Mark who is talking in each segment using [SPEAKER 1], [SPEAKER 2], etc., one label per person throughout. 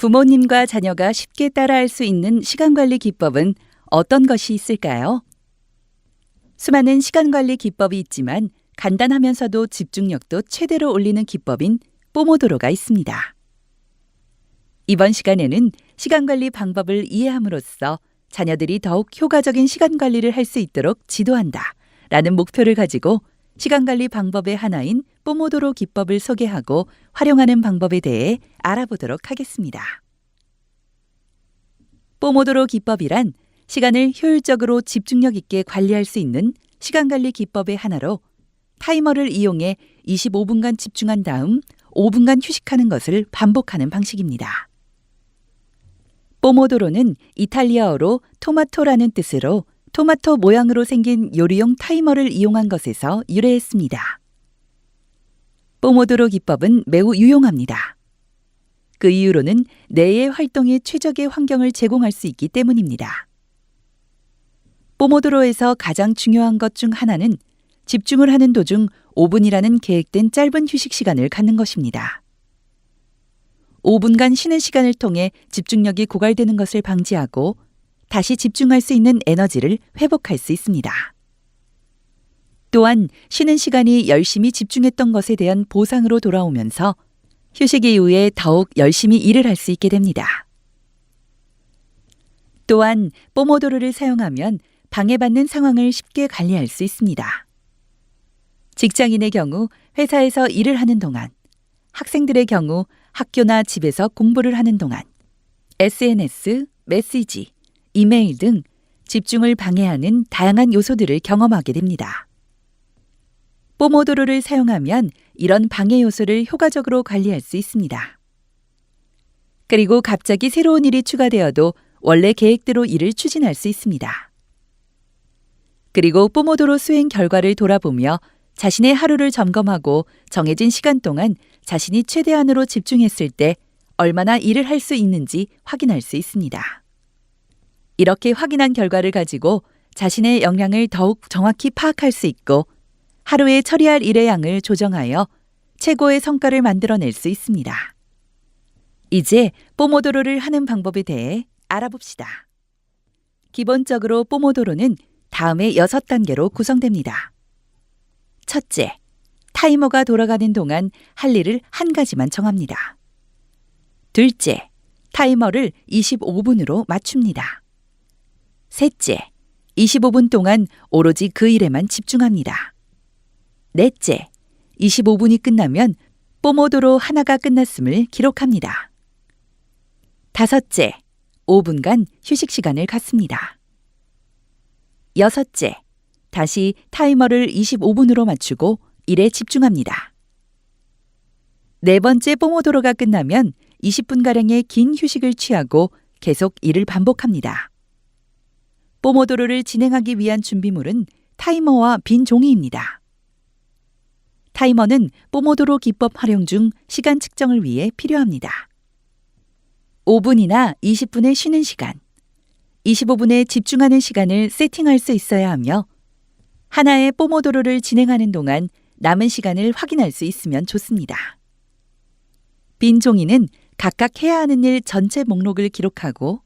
[SPEAKER 1] 부모님과 자녀가 쉽게 따라할 수 있는 시간관리 기법은 어떤 것이 있을까요? 수많은 시간관리 기법이 있지만 간단하면서도 집중력도 최대로 올리는 기법인 포모도로가 있습니다. 이번 시간에는 시간관리 방법을 이해함으로써 자녀들이 더욱 효과적인 시간관리를 할 수 있도록 지도한다 라는 목표를 가지고 시간관리 방법의 하나인 포모도로 기법을 소개하고 활용하는 방법에 대해 알아보도록 하겠습니다. 포모도로 기법이란 시간을 효율적으로 집중력 있게 관리할 수 있는 시간관리 기법의 하나로 타이머를 이용해 25분간 집중한 다음 5분간 휴식하는 것을 반복하는 방식입니다. 포모도로는 이탈리아어로 토마토라는 뜻으로 토마토 모양으로 생긴 요리용 타이머를 이용한 것에서 유래했습니다. 포모도로 기법은 매우 유용합니다. 그 이유로는 뇌의 활동에 최적의 환경을 제공할 수 있기 때문입니다. 포모도로에서 가장 중요한 것 중 하나는 집중을 하는 도중 5분이라는 계획된 짧은 휴식 시간을 갖는 것입니다. 5분간 쉬는 시간을 통해 집중력이 고갈되는 것을 방지하고 다시 집중할 수 있는 에너지를 회복할 수 있습니다. 또한 쉬는 시간이 열심히 집중했던 것에 대한 보상으로 돌아오면서 휴식 이후에 더욱 열심히 일을 할 수 있게 됩니다. 또한 포모도로를 사용하면 방해받는 상황을 쉽게 관리할 수 있습니다. 직장인의 경우 회사에서 일을 하는 동안, 학생들의 경우 학교나 집에서 공부를 하는 동안, SNS, 메시지, 이메일 등 집중을 방해하는 다양한 요소들을 경험하게 됩니다. 포모도로를 사용하면 이런 방해 요소를 효과적으로 관리할 수 있습니다. 그리고 갑자기 새로운 일이 추가되어도 원래 계획대로 일을 추진할 수 있습니다. 그리고 포모도로 수행 결과를 돌아보며 자신의 하루를 점검하고 정해진 시간 동안 자신이 최대한으로 집중했을 때 얼마나 일을 할 수 있는지 확인할 수 있습니다. 이렇게 확인한 결과를 가지고 자신의 역량을 더욱 정확히 파악할 수 있고 하루에 처리할 일의 양을 조정하여 최고의 성과를 만들어낼 수 있습니다. 이제 포모도로를 하는 방법에 대해 알아봅시다. 기본적으로 포모도로는 다음의 6단계로 구성됩니다. 첫째, 타이머가 돌아가는 동안 할 일을 한 가지만 정합니다. 둘째, 타이머를 25분으로 맞춥니다. 셋째, 25분 동안 오로지 그 일에만 집중합니다. 넷째, 25분이 끝나면 포모도로 하나가 끝났음을 기록합니다. 다섯째, 5분간 휴식 시간을 갖습니다. 여섯째, 다시 타이머를 25분으로 맞추고 일에 집중합니다. 네 번째 포모도로가 끝나면 20분가량의 긴 휴식을 취하고 계속 일을 반복합니다. 포모도로를 진행하기 위한 준비물은 타이머와 빈 종이입니다. 타이머는 포모도로 기법 활용 중 시간 측정을 위해 필요합니다. 5분이나 20분의 쉬는 시간, 25분에 집중하는 시간을 세팅할 수 있어야 하며 하나의 포모도로를 진행하는 동안 남은 시간을 확인할 수 있으면 좋습니다. 빈 종이는 각각 해야 하는 일 전체 목록을 기록하고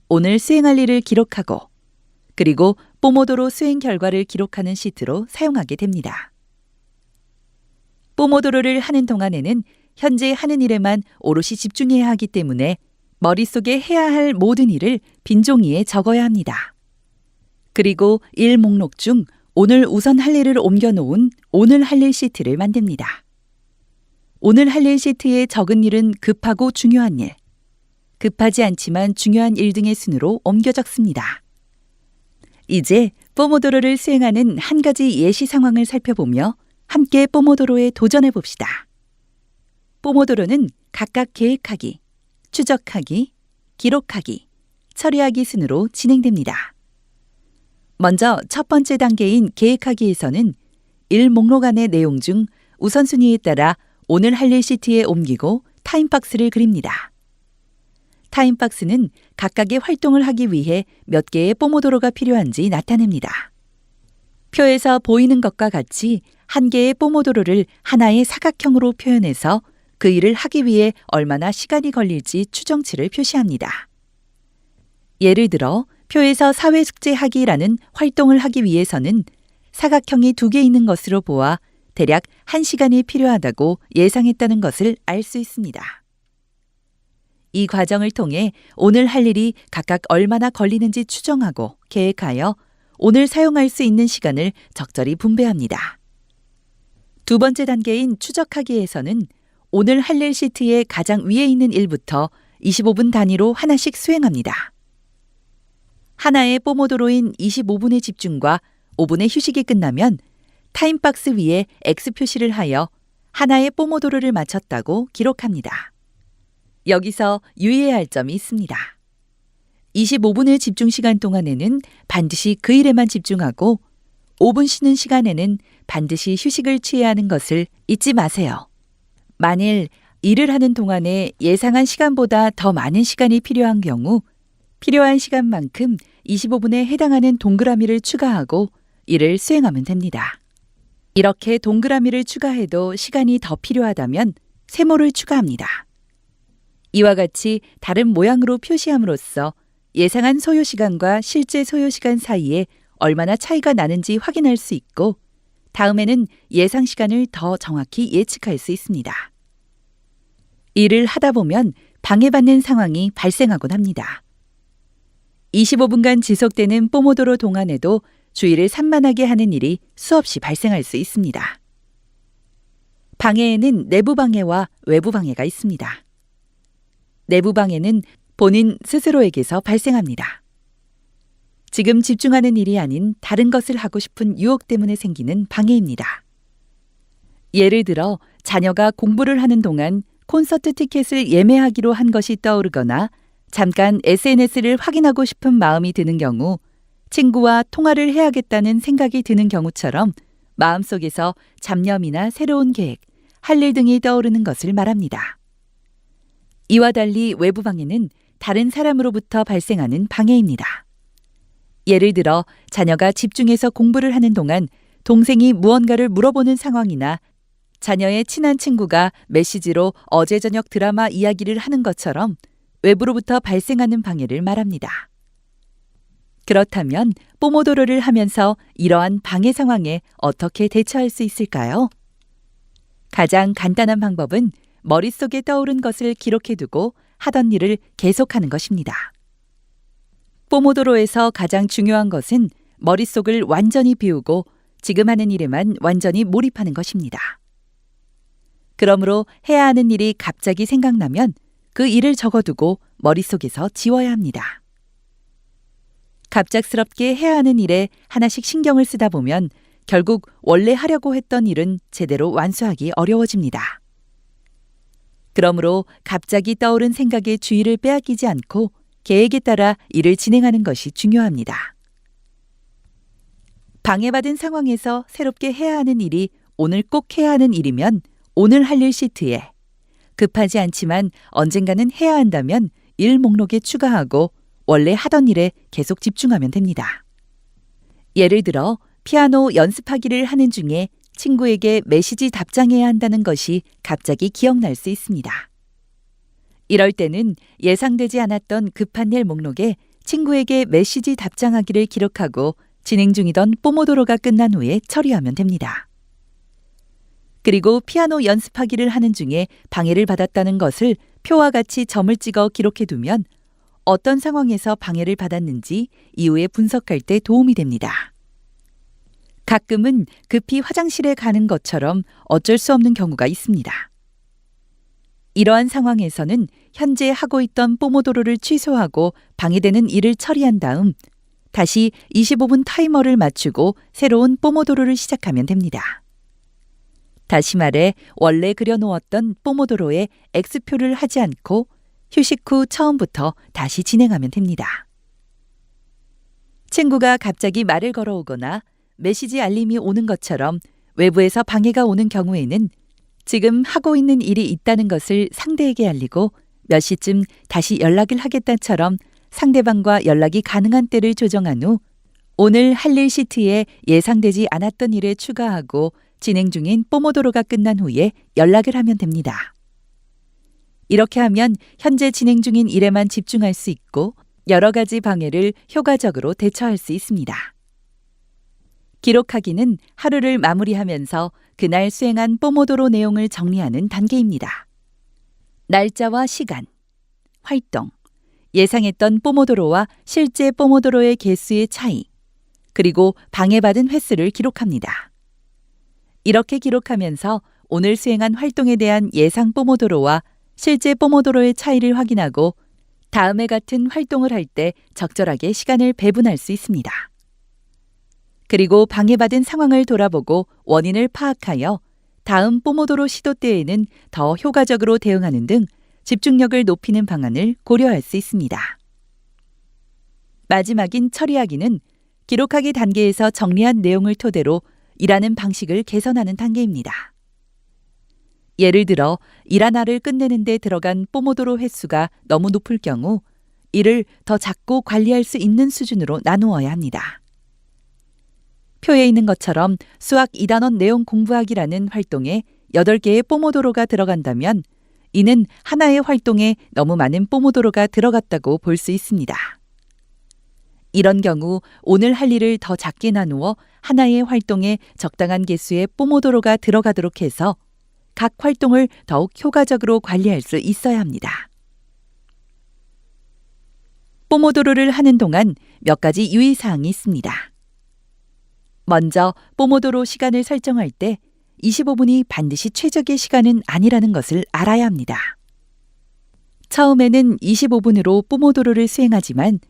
[SPEAKER 1] 오늘 수행할 일을 기록하고 그리고 포모도로 수행 결과를 기록하는 시트로 사용하게 됩니다. 포모도로를 하는 동안에는 현재 하는 일에만 오롯이 집중해야 하기 때문에 머릿속에 해야 할 모든 일을 빈 종이에 적어야 합니다. 그리고 일 목록 중 오늘 우선 할 일을 옮겨놓은 오늘 할 일 시트를 만듭니다. 오늘 할 일 시트에 적은 일은 급하고 중요한 일, 급하지 않지만 중요한 일 등의 순으로 옮겨 적습니다. 이제 포모도로를 수행하는 한 가지 예시 상황을 살펴보며 함께 포모도로에 도전해 봅시다. 포모도로는 각각 계획하기, 추적하기, 기록하기, 처리하기 순으로 진행됩니다. 먼저 첫 번째 단계인 계획하기에서는 일 목록 안의 내용 중 우선순위에 따라 오늘 할 일 시트에 옮기고 타임박스를 그립니다. 타임박스는 각각의 활동을 하기 위해 몇 개의 포모도로가 필요한지 나타냅니다. 표에서 보이는 것과 같이 한 개의 포모도로를 하나의 사각형으로 표현해서 그 일을 하기 위해 얼마나 시간이 걸릴지 추정치를 표시합니다. 예를 들어 표에서 사회숙제하기라는 활동을 하기 위해서는 사각형이 2개 있는 것으로 보아 대략 1시간이 필요하다고 예상했다는 것을 알 수 있습니다. 이 과정을 통해 오늘 할 일이 각각 얼마나 걸리는지 추정하고 계획하여 오늘 사용할 수 있는 시간을 적절히 분배합니다. 두 번째 단계인 추적하기에서는 오늘 할 일 시트의 가장 위에 있는 일부터 25분 단위로 하나씩 수행합니다. 하나의 포모도로인 25분의 집중과 5분의 휴식이 끝나면 타임박스 위에 X 표시를 하여 하나의 포모도로를 마쳤다고 기록합니다. 여기서 유의해야 할 점이 있습니다. 25분의 집중 시간 동안에는 반드시 그 일에만 집중하고 5분 쉬는 시간에는 반드시 휴식을 취해야 하는 것을 잊지 마세요. 만일 일을 하는 동안에 예상한 시간보다 더 많은 시간이 필요한 경우 필요한 시간만큼 25분에 해당하는 동그라미를 추가하고 일을 수행하면 됩니다. 이렇게 동그라미를 추가해도 시간이 더 필요하다면 세모를 추가합니다. 이와 같이 다른 모양으로 표시함으로써 예상한 소요시간과 실제 소요시간 사이에 얼마나 차이가 나는지 확인할 수 있고 다음에는 예상 시간을 더 정확히 예측할 수 있습니다. 일을 하다 보면 방해받는 상황이 발생하곤 합니다. 25분간 지속되는 포모도로 동안에도 주의를 산만하게 하는 일이 수없이 발생할 수 있습니다. 방해에는 내부 방해와 외부 방해가 있습니다. 내부 방해는 본인 스스로에게서 발생합니다. 지금 집중하는 일이 아닌 다른 것을 하고 싶은 유혹 때문에 생기는 방해입니다. 예를 들어 자녀가 공부를 하는 동안 콘서트 티켓을 예매하기로 한 것이 떠오르거나 잠깐 SNS를 확인하고 싶은 마음이 드는 경우 친구와 통화를 해야겠다는 생각이 드는 경우처럼 마음속에서 잡념이나 새로운 계획, 할 일 등이 떠오르는 것을 말합니다. 이와 달리 외부 방해는 다른 사람으로부터 발생하는 방해입니다. 예를 들어 자녀가 집중해서 공부를 하는 동안 동생이 무언가를 물어보는 상황이나 자녀의 친한 친구가 메시지로 어제 저녁 드라마 이야기를 하는 것처럼 외부로부터 발생하는 방해를 말합니다. 그렇다면 포모도로를 하면서 이러한 방해 상황에 어떻게 대처할 수 있을까요? 가장 간단한 방법은 머릿속에 떠오른 것을 기록해두고 하던 일을 계속하는 것입니다. 포모도로에서 가장 중요한 것은 머릿속을 완전히 비우고 지금 하는 일에만 완전히 몰입하는 것입니다. 그러므로 해야 하는 일이 갑자기 생각나면 그 일을 적어두고 머릿속에서 지워야 합니다. 갑작스럽게 해야 하는 일에 하나씩 신경을 쓰다 보면 결국 원래 하려고 했던 일은 제대로 완수하기 어려워집니다. 그러므로 갑자기 떠오른 생각에 주의를 빼앗기지 않고 계획에 따라 일을 진행하는 것이 중요합니다. 방해받은 상황에서 새롭게 해야 하는 일이 오늘 꼭 해야 하는 일이면 오늘 할 일 시트에, 급하지 않지만 언젠가는 해야 한다면 일 목록에 추가하고 원래 하던 일에 계속 집중하면 됩니다. 예를 들어 피아노 연습하기를 하는 중에 친구에게 메시지 답장해야 한다는 것이 갑자기 기억날 수 있습니다. 이럴 때는 예상되지 않았던 급한 일 목록에 친구에게 메시지 답장하기를 기록하고 진행 중이던 포모도로가 끝난 후에 처리하면 됩니다. 그리고 피아노 연습하기를 하는 중에 방해를 받았다는 것을 표와 같이 점을 찍어 기록해두면 어떤 상황에서 방해를 받았는지 이후에 분석할 때 도움이 됩니다. 가끔은 급히 화장실에 가는 것처럼 어쩔 수 없는 경우가 있습니다. 이러한 상황에서는 현재 하고 있던 포모도로를 취소하고 방해되는 일을 처리한 다음 다시 25분 타이머를 맞추고 새로운 포모도로를 시작하면 됩니다. 다시 말해 원래 그려놓았던 포모도로에 X표를 하지 않고 휴식 후 처음부터 다시 진행하면 됩니다. 친구가 갑자기 말을 걸어오거나 메시지 알림이 오는 것처럼 외부에서 방해가 오는 경우에는 지금 하고 있는 일이 있다는 것을 상대에게 알리고 몇 시쯤 다시 연락을 하겠다처럼 상대방과 연락이 가능한 때를 조정한 후 오늘 할 일 시트에 예상되지 않았던 일을 추가하고 진행 중인 포모도로가 끝난 후에 연락을 하면 됩니다. 이렇게 하면 현재 진행 중인 일에만 집중할 수 있고 여러 가지 방해를 효과적으로 대처할 수 있습니다. 기록하기는 하루를 마무리하면서 그날 수행한 포모도로 내용을 정리하는 단계입니다. 날짜와 시간, 활동, 예상했던 포모도로와 실제 포모도로의 개수의 차이, 그리고 방해받은 횟수를 기록합니다. 이렇게 기록하면서 오늘 수행한 활동에 대한 예상 포모도로와 실제 포모도로의 차이를 확인하고 다음에 같은 활동을 할 때 적절하게 시간을 배분할 수 있습니다. 그리고 방해받은 상황을 돌아보고 원인을 파악하여 다음 포모도로 시도 때에는 더 효과적으로 대응하는 등 집중력을 높이는 방안을 고려할 수 있습니다. 마지막인 처리하기는 기록하기 단계에서 정리한 내용을 토대로 일하는 방식을 개선하는 단계입니다. 예를 들어 일 하나를 끝내는 데 들어간 포모도로 횟수가 너무 높을 경우 이를 더 작고 관리할 수 있는 수준으로 나누어야 합니다. 표에 있는 것처럼 수학 2단원 내용 공부하기라는 활동에 8개의 포모도로가 들어간다면 이는 하나의 활동에 너무 많은 포모도로가 들어갔다고 볼 수 있습니다. 이런 경우 오늘 할 일을 더 작게 나누어 하나의 활동에 적당한 개수의 포모도로가 들어가도록 해서 각 활동을 더욱 효과적으로 관리할 수 있어야 합니다. 포모도로를 하는 동안 몇 가지 유의사항이 있습니다. 먼저 포모도로 시간을 설정할 때 25분이 반드시 최적의 시간은 아니라는 것을 알아야 합니다. 처음에는 25분으로 포모도로를 수행하지만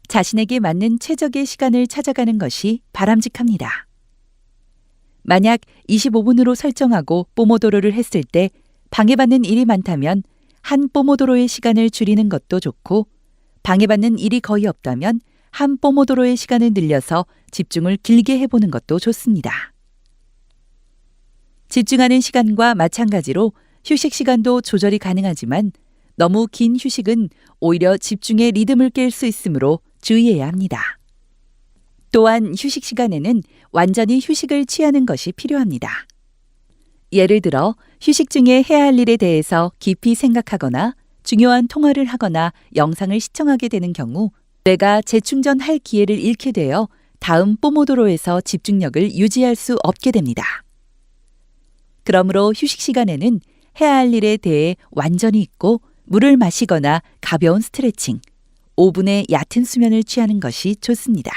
[SPEAKER 1] 자신에게 맞는 최적의 시간을 찾아가는 것이 바람직합니다. 만약 25분으로 설정하고 포모도로를 했을 때 방해받는 일이 많다면 한 포모도로의 시간을 줄이는 것도 좋고 방해받는 일이 거의 없다면 한 포모도로의 시간을 늘려서 집중을 길게 해보는 것도 좋습니다. 집중하는 시간과 마찬가지로 휴식 시간도 조절이 가능하지만 너무 긴 휴식은 오히려 집중의 리듬을 깰 수 있으므로 주의해야 합니다. 또한 휴식 시간에는 완전히 휴식을 취하는 것이 필요합니다. 예를 들어 휴식 중에 해야 할 일에 대해서 깊이 생각하거나 중요한 통화를 하거나 영상을 시청하게 되는 경우 뇌가 재충전할 기회를 잃게 되어 다음 포모도로에서 집중력을 유지할 수 없게 됩니다. 그러므로 휴식 시간에는 해야 할 일에 대해 완전히 잊고 물을 마시거나 가벼운 스트레칭, 5분의 얕은 수면을 취하는 것이 좋습니다.